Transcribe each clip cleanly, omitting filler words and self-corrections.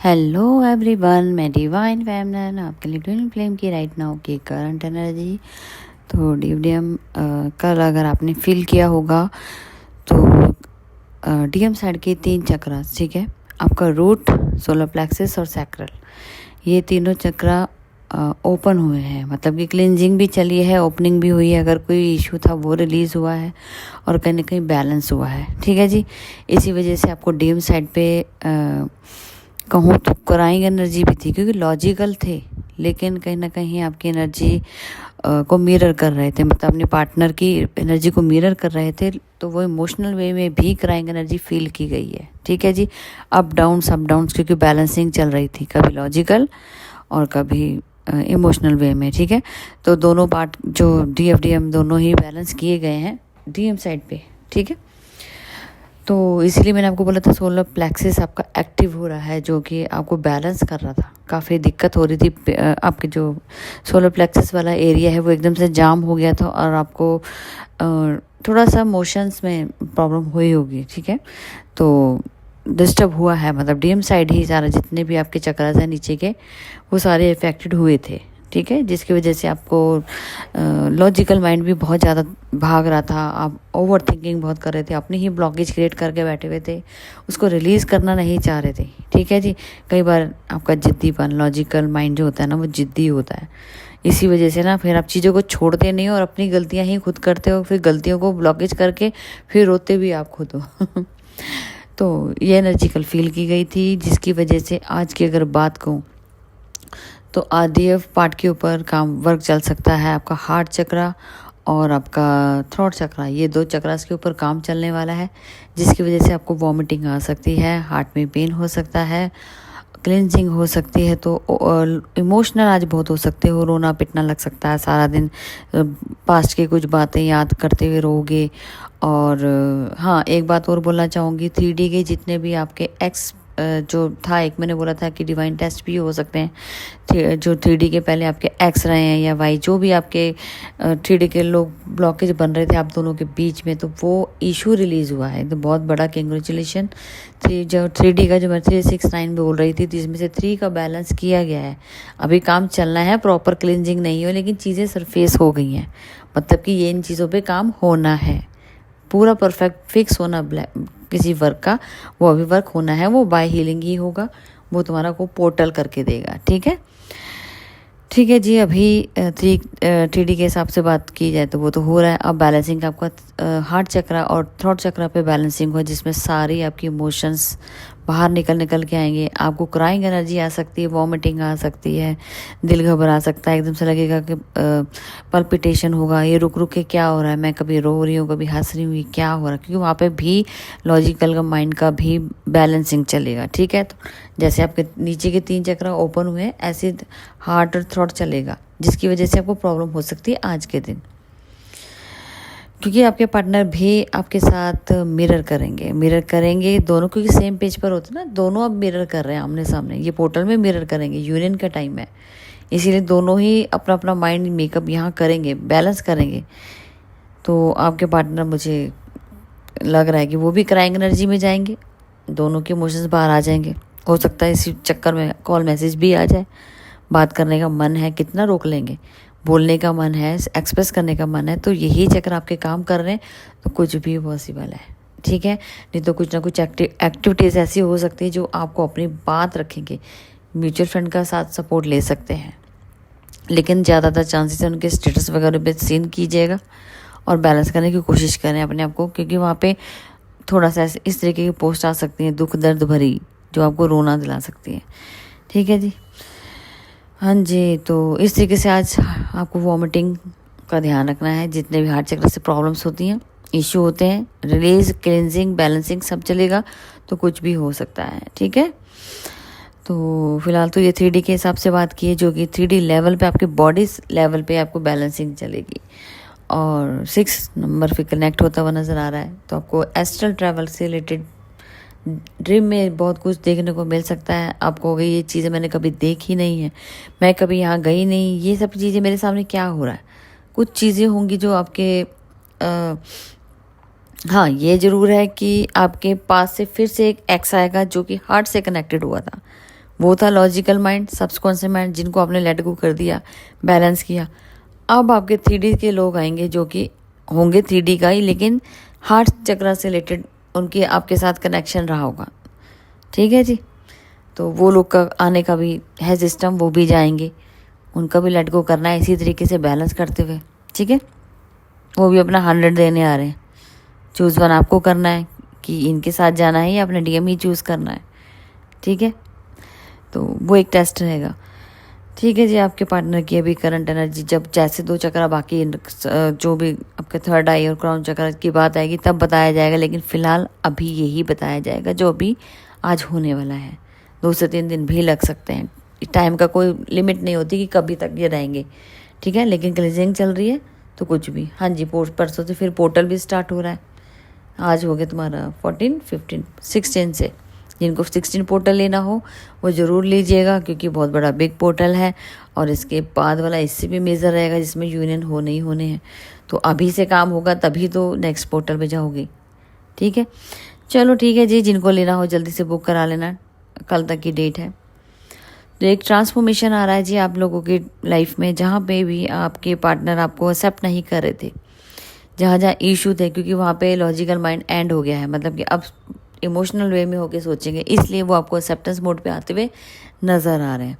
Hello everyone, मैं divine feminine आपके लिए ट्विन फ्लेम की राइट नाउ की करंट एनर्जी। तो डीएम कल अगर आपने फील किया होगा तो डीएम साइड के 3 चक्रा, ठीक है, आपका रूट, सोलर प्लेक्सस और सैक्रल, ये तीनों चक्रा ओपन हुए हैं। मतलब कि क्लिनजिंग भी चली है, ओपनिंग भी हुई है। अगर कोई इशू था वो रिलीज़ हुआ है और कहीं ना कहीं बैलेंस हुआ है, ठीक है जी। इसी वजह से आपको डीएम साइड पे कहूँ तो क्राइंग एनर्जी भी थी, क्योंकि लॉजिकल थे लेकिन कहीं ना कहीं आपकी एनर्जी को मिरर कर रहे थे, मतलब अपने पार्टनर की एनर्जी को मिरर कर रहे थे। तो वो इमोशनल वे में भी क्राइंग एनर्जी फील की गई है, ठीक है जी। अप डाउन्स, क्योंकि बैलेंसिंग चल रही थी, कभी लॉजिकल और कभी इमोशनल वे में, ठीक है। तो दोनों पार्ट जो डीएम दोनों ही बैलेंस किए गए हैं डीएम साइड पे, ठीक है। तो इसीलिए मैंने आपको बोला था सोलर प्लेक्सस आपका एक्टिव हो रहा है, जो कि आपको बैलेंस कर रहा था। काफ़ी दिक्कत हो रही थी, आपके जो सोलर प्लेक्सस वाला एरिया है वो एकदम से जाम हो गया था और आपको थोड़ा सा मोशंस में प्रॉब्लम हुई होगी, ठीक है। तो डिस्टर्ब हुआ है, मतलब डीएम साइड ही सारा, जितने भी आपके चक्रास हैं नीचे के वो सारे इफेक्टेड हुए थे, ठीक है। जिसकी वजह से आपको लॉजिकल माइंड भी बहुत ज़्यादा भाग रहा था, आप ओवर थिंकिंग बहुत कर रहे थे, अपनी ही ब्लॉकेज क्रिएट करके बैठे हुए थे, उसको रिलीज़ करना नहीं चाह रहे थे, ठीक है जी। कई बार आपका जिद्दीपन, लॉजिकल माइंड जो होता है ना वो जिद्दी होता है। इसी वजह से ना फिर आप चीज़ों को छोड़ते नहीं हो और अपनी गलतियाँ ही खुद करते हो, फिर गलतियों को ब्लॉकेज करके फिर रोते भी आप खुद हो तो ये एनर्जी कल फील की गई थी, जिसकी वजह से आज की अगर बात कहूँ तो आरडीएफ पार्ट के ऊपर काम वर्क चल सकता है। आपका हार्ट चक्रा और आपका थ्रोट चक्रा, ये 2 चक्रास के ऊपर काम चलने वाला है, जिसकी वजह से आपको वॉमिटिंग आ सकती है, हार्ट में पेन हो सकता है, क्लिनजिंग हो सकती है। तो इमोशनल आज बहुत हो सकते हो, रोना पिटना लग सकता है, सारा दिन पास्ट की कुछ बातें याद करते हुए रोगे। और हाँ, एक बात और बोलना चाहूँगी, 3D के जितने भी आपके एक्स जो था, एक मैंने बोला था कि डिवाइन टेस्ट भी हो सकते हैं, जो 3D के पहले आपके एक्स रहे हैं या वाई, जो भी आपके 3D के लोग ब्लॉकेज बन रहे थे आप दोनों के बीच में, तो वो इशू रिलीज़ हुआ है। तो बहुत बड़ा कंग्रेचुलेशन। जो 3D का जो मैं 369 बोल रही थी, जिसमें से 3 का बैलेंस किया गया है। अभी काम चलना है, प्रॉपर क्लिनजिंग नहीं हो, लेकिन चीज़ें सरफेस हो गई हैं, मतलब कि ये इन चीज़ों पे काम होना है, पूरा परफेक्ट फिक्स होना किसी वर्क का, वो अभी वर्क होना है, वो बाय हीलिंग ही होगा, वो तुम्हारा को पोर्टल करके देगा, ठीक है। ठीक है जी। अभी 3D के हिसाब से बात की जाए तो वो तो हो रहा है। अब बैलेंसिंग आपका हार्ट चक्रा और थ्रोट चक्रा पे बैलेंसिंग हो, जिसमें सारी आपकी इमोशंस बाहर निकल के आएंगे। आपको क्राइंग एनर्जी आ सकती है, वॉमिटिंग आ सकती है, दिल घबरा सकता है, एकदम से लगेगा कि पल्पिटेशन होगा, ये रुक रुक के क्या हो रहा है, मैं कभी रो रही हूँ कभी हंस रही हूँ, ये क्या हो रहा है, क्योंकि वहाँ पे भी लॉजिकल का माइंड का भी बैलेंसिंग चलेगा, ठीक है। तो जैसे आपके नीचे के 3 चक्र ओपन हुए, ऐसे हार्ट और थ्रोट चलेगा, जिसकी वजह से आपको प्रॉब्लम हो सकती है आज के दिन, क्योंकि आपके पार्टनर भी आपके साथ मिरर करेंगे दोनों, क्योंकि सेम पेज पर होते ना, दोनों अब मिरर कर रहे हैं आमने सामने, ये पोर्टल में मिरर करेंगे, यूनियन का टाइम है, इसीलिए दोनों ही अपना अपना माइंड मेकअप यहाँ करेंगे, बैलेंस करेंगे। तो आपके पार्टनर, मुझे लग रहा है कि वो भी क्राइंग एनर्जी में जाएंगे, दोनों के इमोशंस बाहर आ जाएंगे। हो सकता है इसी चक्कर में कॉल मैसेज भी आ जाए, बात करने का मन है, कितना रोक लेंगे, बोलने का मन है, एक्सप्रेस करने का मन है, तो यही चक्कर आपके काम कर रहे हैं, तो कुछ भी पॉसिबल है, ठीक है। नहीं तो कुछ ना कुछ एक्टिविटीज़ ऐसी हो सकती है जो आपको अपनी बात रखेंगे। म्यूचुअल फंड का साथ सपोर्ट ले सकते हैं, लेकिन ज़्यादातर चांसेस है उनके स्टेटस वगैरह पे सीन कीजिएगा और बैलेंस करने की कोशिश करें अपने आप को, क्योंकि वहाँ पे थोड़ा सा इस तरीके की पोस्ट आ सकती हैं, दुख दर्द भरी, जो आपको रोना दिला सकती है, ठीक है जी। हाँ जी। तो इस तरीके से आज आपको वॉमिटिंग का ध्यान रखना है, जितने भी हार्ट चक्र से प्रॉब्लम्स होती हैं, इशू होते हैं, रिलीज, क्लिनजिंग, बैलेंसिंग सब चलेगा, तो कुछ भी हो सकता है, ठीक है। तो फिलहाल तो ये 3D के हिसाब से बात की है, जो कि 3D लेवल पे, आपके बॉडी लेवल पे आपको बैलेंसिंग चलेगी, और 6 नंबर पे कनेक्ट होता हुआ नज़र आ रहा है। तो आपको एस्ट्रल ट्रैवल से रिलेटेड ड्रीम में बहुत कुछ देखने को मिल सकता है। आपको हो गई ये चीज़ें मैंने कभी देखी नहीं है, मैं कभी यहाँ गई नहीं, ये सब चीज़ें मेरे सामने क्या हो रहा है। कुछ चीज़ें होंगी जो आपके हाँ, ये ज़रूर है कि आपके पास से फिर से एक एक्स आएगा जो कि हार्ट से कनेक्टेड हुआ था, वो था लॉजिकल माइंड, सबकॉन्शियस माइंड, जिनको आपने लेट गो कर दिया, बैलेंस किया। अब आपके 3D के लोग आएंगे जो कि होंगे 3D का ही, लेकिन हार्ट चक्र से रिलेटेड उनकी आपके साथ कनेक्शन रहा होगा। ठीक है जी, तो वो लोग का आने का भी है सिस्टम, वो भी जाएंगे, उनका भी लेट गो करना है इसी तरीके से बैलेंस करते हुए। ठीक है, वो भी अपना 100 देने आ रहे हैं। चूज़ वन आपको करना है कि इनके साथ जाना है या अपना DM ही चूज़ करना है। ठीक है, तो वो एक टेस्ट रहेगा। ठीक है जी, आपके पार्टनर की अभी करंट एनर्जी, जब जैसे 2 चक्र बाकी जो भी आपके थर्ड आई और क्राउन चक्र की बात आएगी तब बताया जाएगा, लेकिन फिलहाल अभी यही बताया जाएगा जो अभी आज होने वाला है। 2 से 3 दिन भी लग सकते हैं, टाइम का कोई लिमिट नहीं होती कि कभी तक ये रहेंगे। ठीक है, लेकिन क्लीजिंग चल रही है तो कुछ भी। हाँ जी, परसों से फिर पोर्टल भी स्टार्ट हो रहा है। आज हो गया तुम्हारा 14, 15, 16 से। जिनको 16 पोर्टल लेना हो वो ज़रूर लीजिएगा, क्योंकि बहुत बड़ा बिग पोर्टल है, और इसके बाद वाला इससे भी मेजर रहेगा जिसमें यूनियन होने ही होने हैं। तो अभी से काम होगा तभी तो नेक्स्ट पोर्टल पे जाओगे। ठीक है, चलो ठीक है जी, जिनको लेना हो जल्दी से बुक करा लेना, कल तक की डेट है। तो एक ट्रांसफॉर्मेशन आ रहा है जी आप लोगों की लाइफ में, जहाँ पे भी आपके पार्टनर आपको एक्सेप्ट नहीं कर रहे थे, जहाँ जहाँ इशू थे, क्योंकि वहाँ पे लॉजिकल माइंड एंड हो गया है, मतलब कि अब इमोशनल वे में होके सोचेंगे, इसलिए वो आपको एक्सेप्टेंस मोड पे आते हुए नज़र आ रहे हैं।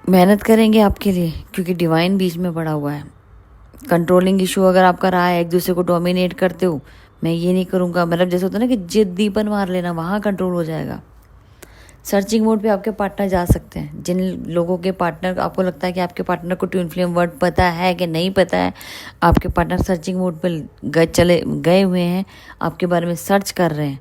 मेहनत करेंगे आपके लिए, क्योंकि डिवाइन बीच में पड़ा हुआ है। कंट्रोलिंग इशू अगर आपका रहा है, एक दूसरे को डोमिनेट करते हो, मैं ये नहीं करूँगा, मतलब जैसे होता है ना कि जिद्दीपन मार लेना, वहाँ कंट्रोल हो जाएगा। सर्चिंग मोड पे आपके पार्टनर जा सकते हैं। जिन लोगों के पार्टनर आपको लगता है कि आपके पार्टनर को ट्विन फ्लेम वर्ड पता है कि नहीं पता है, आपके पार्टनर सर्चिंग मोड पे गए हुए हैं, आपके बारे में सर्च कर रहे हैं।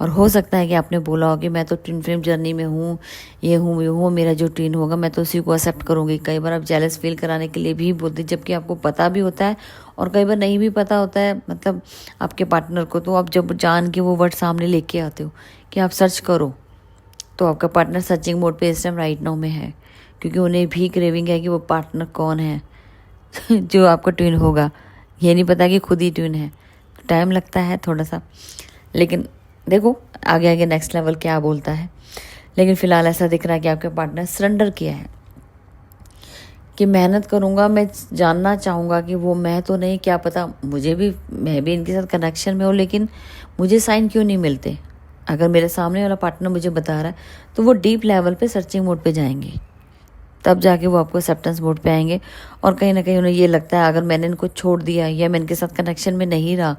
और हो सकता है कि आपने बोला हो कि मैं तो ट्विन फ्लेम जर्नी में हूँ, ये हूँ, मेरा जो ट्विन होगा मैं तो उसी को एक्सेप्ट करूँगी। कई बार आप जेलस फील कराने के लिए भी बोलते, जबकि आपको पता भी होता है और कई बार नहीं भी पता होता है, मतलब आपके पार्टनर को। तो आप जब जान के वो वर्ड सामने लेके आते हो कि आप सर्च करो, तो आपका पार्टनर सर्चिंग मोड पे इस टाइम राइट नाउ में है, क्योंकि उन्हें भी क्रेविंग है कि वो पार्टनर कौन है जो आपका ट्विन होगा। ये नहीं पता कि खुद ही ट्विन है, टाइम लगता है थोड़ा सा, लेकिन देखो आगे आगे नेक्स्ट लेवल क्या बोलता है। लेकिन फिलहाल ऐसा दिख रहा है कि आपके पार्टनर सरेंडर किया है कि मेहनत करूँगा, मैं जानना चाहूँगा कि वो मैं तो नहीं, क्या पता मुझे भी, मैं भी इनके साथ कनेक्शन में हूँ, लेकिन मुझे साइन क्यों नहीं मिलते। अगर मेरे सामने वाला पार्टनर मुझे बता रहा है तो वो डीप लेवल पे सर्चिंग मोड पे जाएंगे, तब जाके वो आपको एक्सेप्टेंस मोड पे आएंगे। और कहीं ना कहीं उन्हें ये लगता है अगर मैंने इनको छोड़ दिया या मैं इनके साथ कनेक्शन में नहीं रहा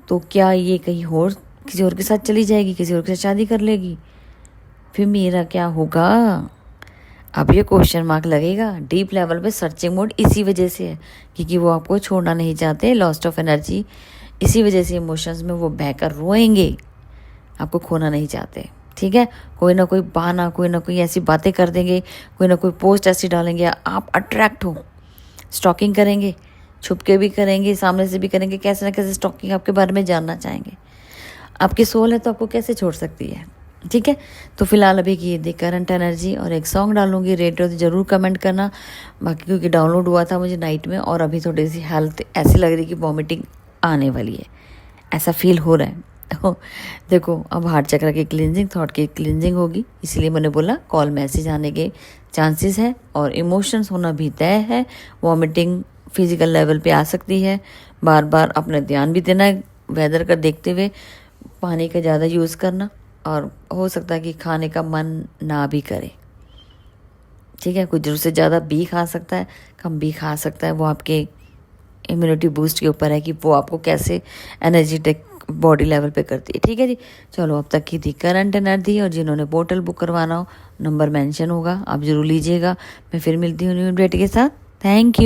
तो क्या ये कहीं और किसी और के साथ चली जाएगी, किसी और के साथ शादी कर लेगी, फिर मेरा क्या होगा। अब ये क्वेश्चन मार्क लगेगा। डीप लेवल पे सर्चिंग मोड इसी वजह से है क्योंकि वो आपको छोड़ना नहीं चाहते, लॉस्ट ऑफ एनर्जी, इसी वजह से इमोशंस में वो बहकर रोएंगे, आपको खोना नहीं चाहते। ठीक है, कोई ना कोई बहाना, कोई ना कोई ऐसी बातें कर देंगे, कोई ना कोई पोस्ट ऐसी डालेंगे, आप अट्रैक्ट हो, स्टॉकिंग करेंगे, छुप के भी करेंगे, सामने से भी करेंगे, कैसे ना कैसे स्टॉकिंग आपके बारे में जानना चाहेंगे। आपकी सोल है तो आपको कैसे छोड़ सकती है। ठीक है, तो फिलहाल अभी की दी करंट एनर्जी, और एक सॉन्ग डालूंगी, रेट हो तो ज़रूर कमेंट करना। बाकी क्योंकि डाउनलोड हुआ था मुझे नाइट में, और अभी थोड़ी सी हेल्थ ऐसी लग रही कि वॉमिटिंग आने वाली है, ऐसा फील हो रहा है। तो देखो अब हार्ट चक्र की क्लिनजिंग, थॉट की क्लिनजिंग होगी, इसलिए मैंने बोला कॉल मैसेज आने के चांसेस है, और इमोशंस होना भी तय है। वॉमिटिंग फिजिकल लेवल पे आ सकती है, बार बार अपना ध्यान भी देना है, वेदर का देखते हुए पानी का ज़्यादा यूज़ करना, और हो सकता है कि खाने का मन ना भी करे। ठीक है, कुछ जरूरत से ज़्यादा भी खा सकता है, कम भी खा सकता है, वो आपके इम्यूनिटी बूस्ट के ऊपर है कि वो आपको कैसे एनर्जेटिक बॉडी लेवल पे करती है। ठीक है जी, चलो अब तक की थी करंट एनर्जी, और जिन्होंने पोर्टल बुक करवाना हो नंबर मेंशन होगा, आप जरूर लीजिएगा। मैं फिर मिलती हूँ न्यू अपडेट के साथ। Thank you.